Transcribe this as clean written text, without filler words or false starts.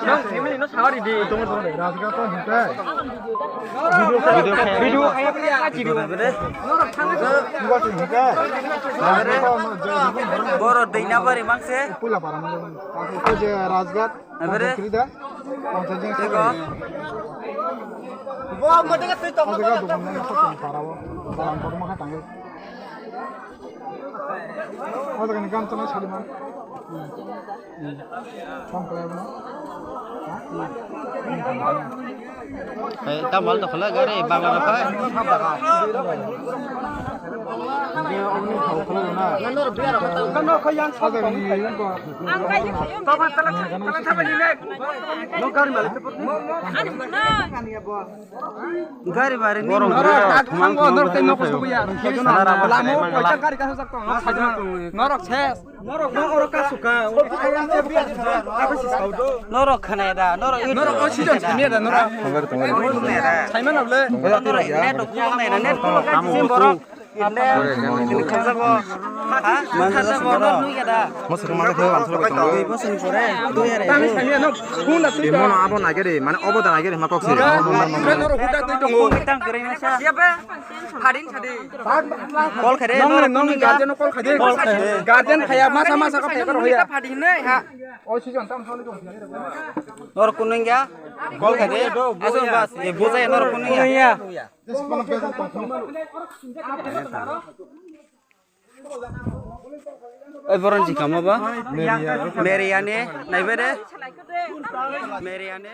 Nong family nó sao đi đi. রাজগা তো হিতে Video kayak apa sih video bede? But হিতে বড় দেইনা পারে মাংসে পুলা পারা মানে তো যে রাজগাট এবারে ফ্রিদা 50 জন দেখো রাজগা দোকান মানে কত পারাবো দাম কত মাখা টাঙ্গে ওটা কেন গান তো না ছাড়ি মান কম করে না তা বল তো খোলা গারে বাংলা না পায় dia omni khau khalo na Kano khayan ada ni yang ko to ba tala thala ni le. No gari male pe. গারে বারে নি Thang nor te no ko suya. Lamo koita gari ka sakto. Norok ses. Norok no orok ka suka. Apa sih saudo? নরক খানা দা নরক Norok o si jon chami da norok. Saiman able. Net কোন নাই net কোন সিম বড় ইলে খাজা গো হ্যাঁ খাজা বড় নুই গদা মসুর মানে খেয়ে আনছল কইতো দুই বছর পরে দুই আরে Tami sami no. Kuna tu. মন আবো নাগেরে মানে অবদান নাগেরে মা cocci Norok huda tu dong. Tongue করে না সিয়াবে ফাড়িন ছাদি কল খারে Nong garden kol khade. Garden khaya masa masa ka paper hoya. ফাড়িন নে হ্যাঁ O si jon tam thoni dong. নর কোন গিয়া কল খারে আসুন বাস এ বোঝায় নর কোন গিয়া this one pesa ko ওই বরন জি কামাবা মেরিয়ানে নাইবে রে মেরিয়ানে